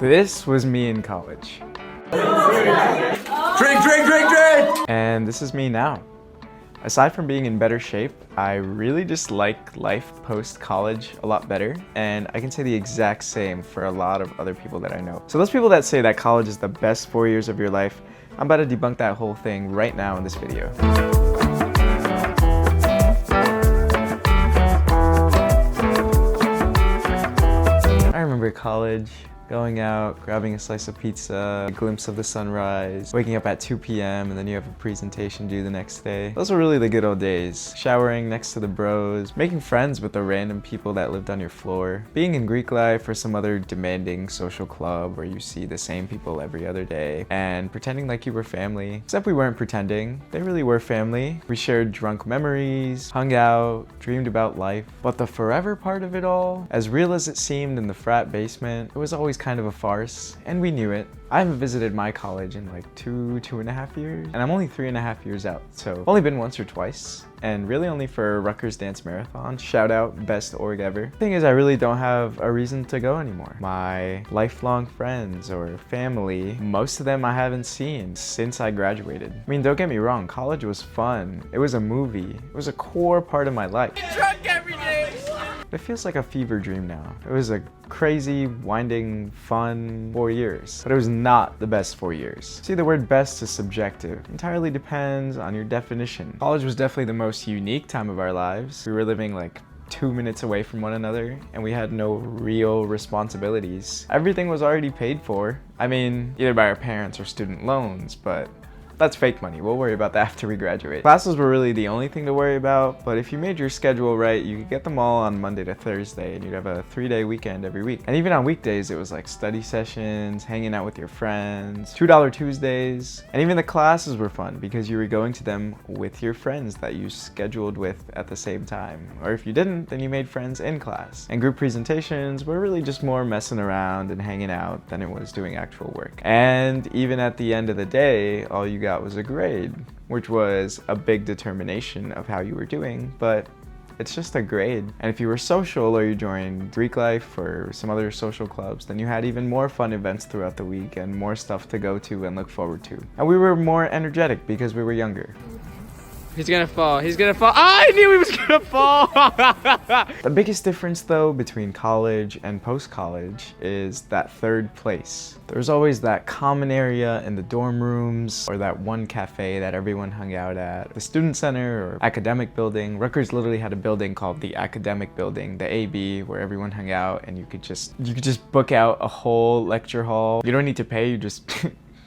This was me in college. Drink, drink, drink, drink! And this is me now. Aside from being in better shape, I really just like life post-college a lot better, and I can say the exact same for a lot of other people that I know. So those people that say that college is the best 4 years of your life, I'm about to debunk that whole thing right now in this video. I remember college, going out, grabbing a slice of pizza, a glimpse of the sunrise, waking up at 2 p.m. and then you have a presentation due the next day. Those were really the good old days. Showering next to the bros, making friends with the random people that lived on your floor, being in Greek life or some other demanding social club where you see the same people every other day, and pretending like you were family. Except we weren't pretending, they really were family. We shared drunk memories, hung out, dreamed about life. But the forever part of it all, as real as it seemed in the frat basement, it was always kind of a farce, and we knew it. I haven't visited my college in like two and a half years, and I'm only 3.5 years out, so I've only been once or twice, and really only for Rutgers Dance Marathon. Shout out, best org ever. Thing is, I really don't have a reason to go anymore. My lifelong friends or family, most of them I haven't seen since I graduated. I mean, don't get me wrong, college was fun. It was a movie. It was a core part of my life. Drunk every day! It feels like a fever dream now. It was a crazy, winding, fun 4 years, but it was not the best 4 years. See, the word best is subjective. It entirely depends on your definition. College was definitely the most unique time of our lives. We were living like 2 minutes away from one another, and we had no real responsibilities. Everything was already paid for. I mean, either by our parents or student loans, but that's fake money. We'll worry about that after we graduate. Classes were really the only thing to worry about, but if you made your schedule right, you could get them all on Monday to Thursday, and you'd have a 3-day weekend every week. And even on weekdays, it was like study sessions, hanging out with your friends, $2 Tuesdays, and even the classes were fun because you were going to them with your friends that you scheduled with at the same time. Or if you didn't, then you made friends in class. And group presentations were really just more messing around and hanging out than it was doing actual work. And even at the end of the day, all you got was a grade, which was a big determination of how you were doing, but it's just a grade. And if you were social or you joined Greek life or some other social clubs, then you had even more fun events throughout the week and more stuff to go to and look forward to. And we were more energetic because we were younger. He's gonna fall. He's gonna fall. Oh, I knew he was gonna fall! The biggest difference though between college and post-college is that third place. There's always that common area in the dorm rooms or that one cafe that everyone hung out at. The student center or academic building. Rutgers literally had a building called the academic building, the AB, where everyone hung out, and you could just book out a whole lecture hall. You don't need to pay, you just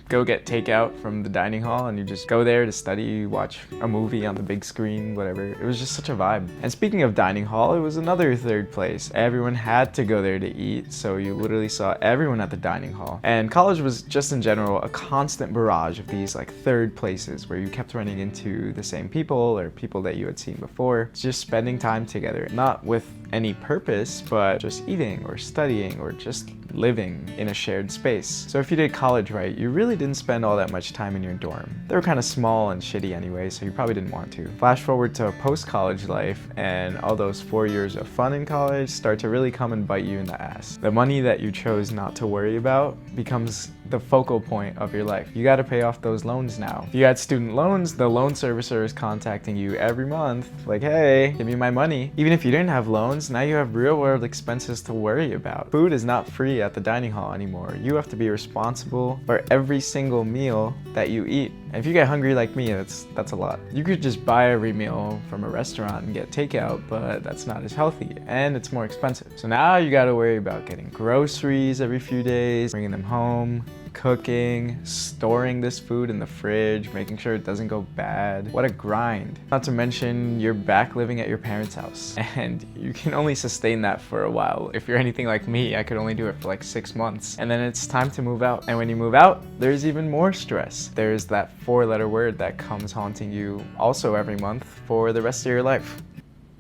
go get takeout from the dining hall and you just go there to study, watch a movie on the big screen, whatever. It was just such a vibe. And speaking of dining hall, it was another third place. Everyone had to go there to eat, so you literally saw everyone at the dining hall. And college was just in general a constant barrage of these like third places where you kept running into the same people or people that you had seen before, just spending time together, not with any purpose, but just eating or studying or just living in a shared space. So if you did college right, you really didn't spend all that much time in your dorm. They were kind of small and shitty anyway, so you probably didn't want to. Flash forward to post-college life, and all those 4 years of fun in college start to really come and bite you in the ass. The money that you chose not to worry about becomes the focal point of your life. You gotta pay off those loans now. If you had student loans, the loan servicer is contacting you every month, like, hey, give me my money. Even if you didn't have loans, now you have real world expenses to worry about. Food is not free at the dining hall anymore. You have to be responsible for every single meal that you eat. And if you get hungry like me, that's a lot. You could just buy every meal from a restaurant and get takeout, but that's not as healthy and it's more expensive. So now you gotta worry about getting groceries every few days, bringing them home, cooking, storing this food in the fridge, making sure it doesn't go bad. What a grind. Not to mention, you're back living at your parents' house, and you can only sustain that for a while. If you're anything like me, I could only do it for like 6 months, and then it's time to move out. And when you move out, there's even more stress. There's that 4-letter word that comes haunting you also every month for the rest of your life.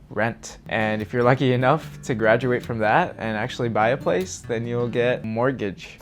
Rent. And if you're lucky enough to graduate from that and actually buy a place, then you'll get a mortgage.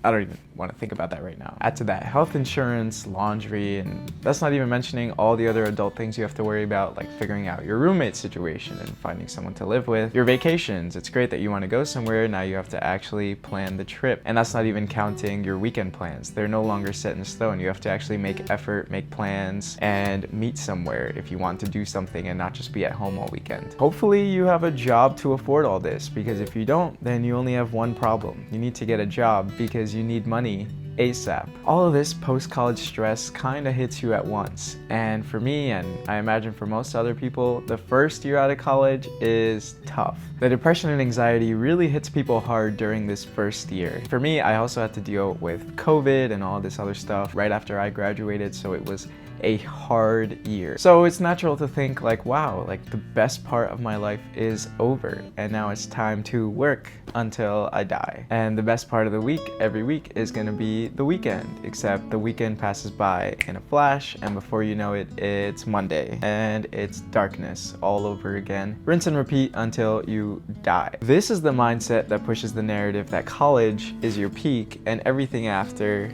I don't even want to think about that right now. Add to that health insurance, laundry, and that's not even mentioning all the other adult things you have to worry about, like figuring out your roommate situation and finding someone to live with. Your vacations, it's great that you want to go somewhere, now you have to actually plan the trip. And that's not even counting your weekend plans. They're no longer set in stone. You have to actually make effort, make plans, and meet somewhere if you want to do something and not just be at home all weekend. Hopefully you have a job to afford all this, because if you don't, then you only have one problem. You need to get a job because you need money ASAP. All of this post-college stress kind of hits you at once. And for me, and I imagine for most other people, the first year out of college is tough. The depression and anxiety really hits people hard during this first year. For me, I also had to deal with COVID and all this other stuff right after I graduated, so it was a hard year. So it's natural to think like, wow, like the best part of my life is over and now it's time to work until I die. And the best part of the week, every week, is gonna be the weekend, except the weekend passes by in a flash and before you know it, it's Monday and it's darkness all over again. Rinse and repeat until you die. This is the mindset that pushes the narrative that college is your peak and everything after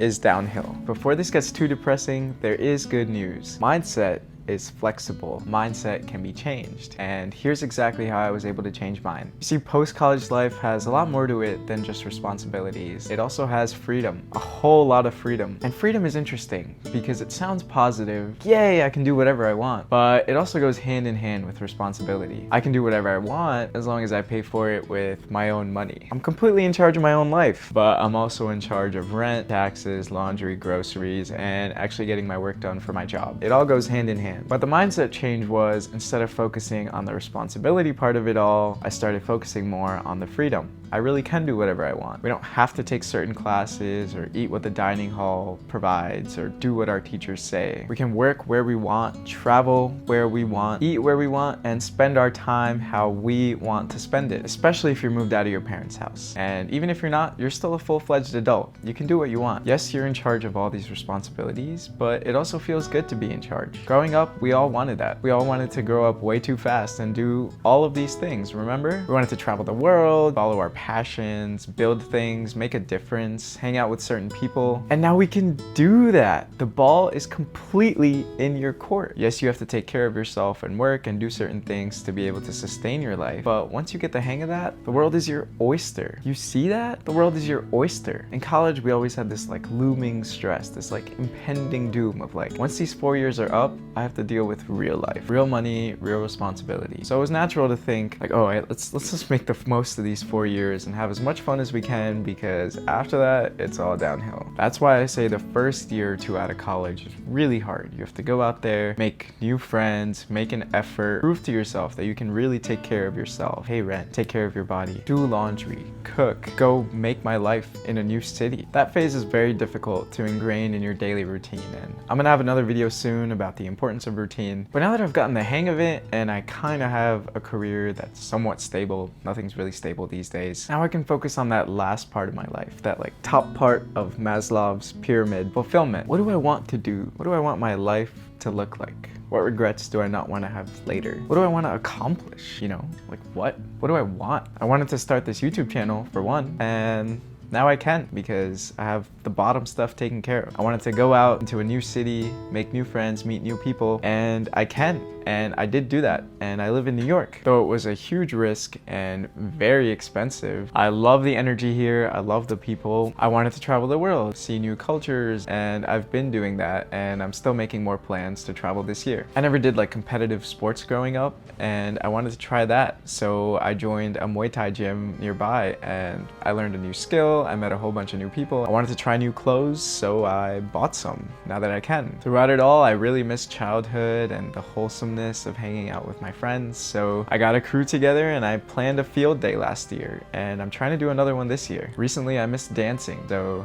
is downhill. Before this gets too depressing, there is good news. Mindset is flexible. Mindset can be changed. And here's exactly how I was able to change mine. You see, post-college life has a lot more to it than just responsibilities. It also has freedom, a whole lot of freedom. And freedom is interesting because it sounds positive. Yay, I can do whatever I want. But it also goes hand in hand with responsibility. I can do whatever I want as long as I pay for it with my own money. I'm completely in charge of my own life, but I'm also in charge of rent, taxes, laundry, groceries, and actually getting my work done for my job. It all goes hand in hand. But the mindset change was, instead of focusing on the responsibility part of it all, I started focusing more on the freedom. I really can do whatever I want. We don't have to take certain classes or eat what the dining hall provides or do what our teachers say. We can work where we want, travel where we want, eat where we want, and spend our time how we want to spend it, especially if you're moved out of your parents' house. And even if you're not, you're still a full-fledged adult. You can do what you want. Yes, you're in charge of all these responsibilities, but it also feels good to be in charge. Growing up, we all wanted that. We all wanted to grow up way too fast and do all of these things, remember? We wanted to travel the world, follow our passions, build things, make a difference, hang out with certain people. And now we can do that. The ball is completely in your court. Yes, you have to take care of yourself and work and do certain things to be able to sustain your life. But once you get the hang of that, the world is your oyster. You see that? The world is your oyster. In college, we always had this like looming stress, this like impending doom of like, once these 4 years are up, I have to deal with real life, real money, real responsibility. So it was natural to think like, oh, let's just make the most of these 4 years and have as much fun as we can, because after that, it's all downhill. That's why I say the first year or two out of college is really hard. You have to go out there, make new friends, make an effort, prove to yourself that you can really take care of yourself, pay rent, take care of your body, do laundry, cook, go make my life in a new city. That phase is very difficult to ingrain in your daily routine, and I'm gonna have another video soon about the importance of routine. But now that I've gotten the hang of it and I kind of have a career that's somewhat stable, nothing's really stable these days, now I can focus on that last part of my life, that like top part of Maslow's pyramid, fulfillment. What do I want to do? What do I want my life to look like? What regrets do I not want to have later? What do I want to accomplish? You know, like what? What do I want? I wanted to start this YouTube channel for one, and now I can, because I have the bottom stuff taken care of. I wanted to go out into a new city, make new friends, meet new people, and I can. And I did do that, and I live in New York. Though it was a huge risk and very expensive, I love the energy here, I love the people. I wanted to travel the world, see new cultures, and I've been doing that, and I'm still making more plans to travel this year. I never did like competitive sports growing up, and I wanted to try that. So I joined a Muay Thai gym nearby, and I learned a new skill, I met a whole bunch of new people. I wanted to try new clothes, so I bought some, now that I can. Throughout it all, I really missed childhood and the wholesome of hanging out with my friends, so I got a crew together and I planned a field day last year, and I'm trying to do another one this year. Recently I missed dancing, so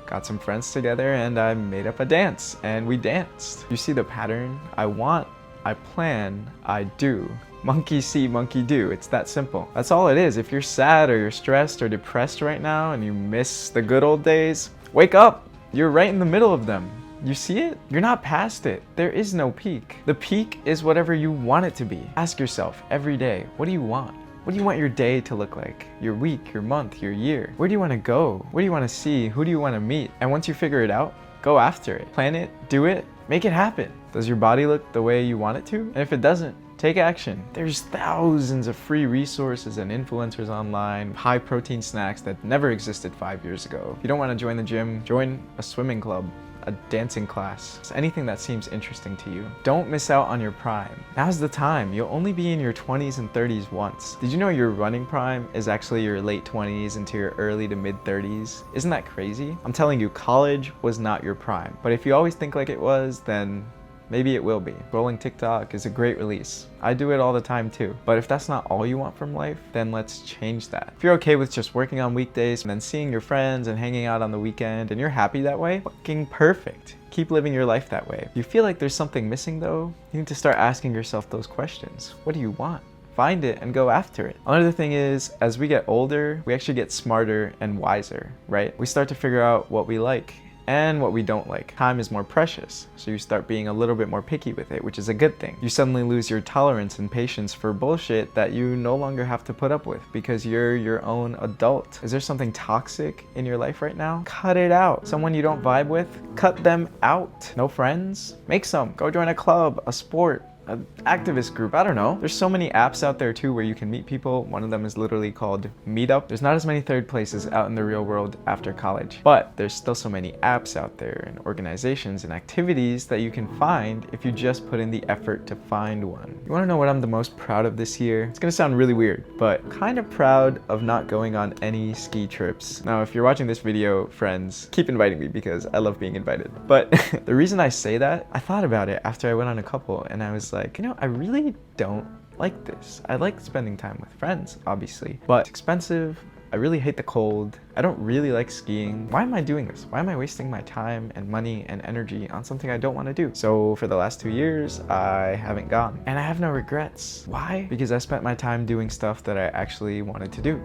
got some friends together and I made up a dance and we danced. You see the pattern? I want, I plan, I do. Monkey see, monkey do. It's that simple. That's all it is. If you're sad or you're stressed or depressed right now and you miss the good old days, wake up. You're right in the middle of them. You see it? You're not past it. There is no peak. The peak is whatever you want it to be. Ask yourself every day, what do you want? What do you want your day to look like? Your week, your month, your year? Where do you want to go? What do you want to see? Who do you want to meet? And once you figure it out, go after it. Plan it, do it, make it happen. Does your body look the way you want it to? And if it doesn't, take action. There's thousands of free resources and influencers online, high protein snacks that never existed 5 years ago. If you don't want to join the gym, join a swimming club, a dancing class, it's anything that seems interesting to you. Don't miss out on your prime. Now's the time. You'll only be in your 20s and 30s once. Did you know your running prime is actually your late 20s into your early to mid 30s? Isn't that crazy? I'm telling you, college was not your prime. But if you always think like it was, then maybe it will be. Scrolling TikTok is a great release. I do it all the time too. But if that's not all you want from life, then let's change that. If you're okay with just working on weekdays and then seeing your friends and hanging out on the weekend and you're happy that way, fucking perfect. Keep living your life that way. If you feel like there's something missing though, you need to start asking yourself those questions. What do you want? Find it and go after it. Another thing is, as we get older, we actually get smarter and wiser, right? We start to figure out what we like and what we don't like. Time is more precious, so you start being a little bit more picky with it, which is a good thing. You suddenly lose your tolerance and patience for bullshit that you no longer have to put up with because you're your own adult. Is there something toxic in your life right now? Cut it out. Someone you don't vibe with? Cut them out. No friends? Make some. Go join a club, a sport, an activist group, I don't know. There's so many apps out there too where you can meet people. One of them is literally called Meetup. There's not as many third places out in the real world after college, but there's still so many apps out there and organizations and activities that you can find if you just put in the effort to find one. You wanna know what I'm the most proud of this year? It's gonna sound really weird, but kind of proud of not going on any ski trips. Now, if you're watching this video, friends, keep inviting me because I love being invited. But the reason I say that, I thought about it after I went on a couple and I was like, you know, I really don't like this. I like spending time with friends, obviously, but it's expensive. I really hate the cold. I don't really like skiing. Why am I doing this? Why am I wasting my time and money and energy on something I don't want to do? So for the last 2 years, I haven't gone. And I have no regrets. Why? Because I spent my time doing stuff that I actually wanted to do.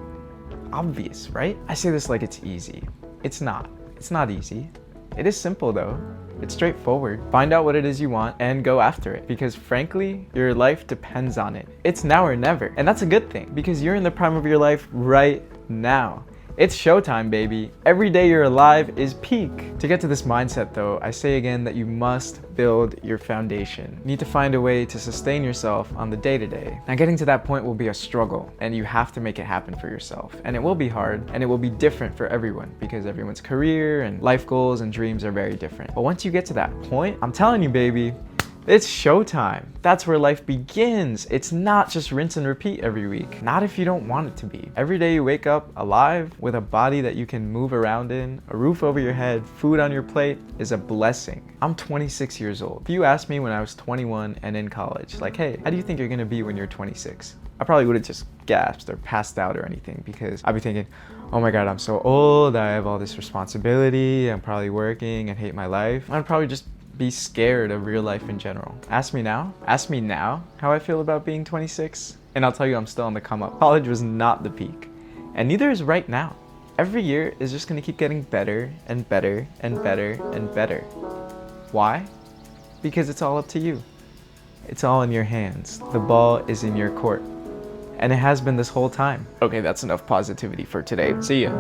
Obvious, right? I say this like it's easy. It's not. It's not easy. It is simple though. It's straightforward. Find out what it is you want and go after it, because frankly, your life depends on it. It's now or never. And that's a good thing because you're in the prime of your life right now. It's showtime, baby. Every day you're alive is peak. To get to this mindset though, I say again that you must build your foundation. You need to find a way to sustain yourself on the day-to-day. Now getting to that point will be a struggle and you have to make it happen for yourself. And it will be hard and it will be different for everyone because everyone's career and life goals and dreams are very different. But once you get to that point, I'm telling you, baby, it's showtime. That's where life begins. It's not just rinse and repeat every week. Not if you don't want it to be. Every day you wake up alive with a body that you can move around in, a roof over your head, food on your plate is a blessing. I'm 26 years old. If you asked me when I was 21 and in college, like, hey, how do you think you're gonna be when you're 26? I probably would have just gasped or passed out or anything because I'd be thinking, oh my God, I'm so old. I have all this responsibility. I'm probably working and hate my life. I'd probably just be scared of real life in general. Ask me now how I feel about being 26, and I'll tell you I'm still on the come up. College was not the peak, and neither is right now. Every year is just gonna keep getting better and better and better and better. Why? Because it's all up to you. It's all in your hands. The ball is in your court, and it has been this whole time. Okay, that's enough positivity for today. See ya.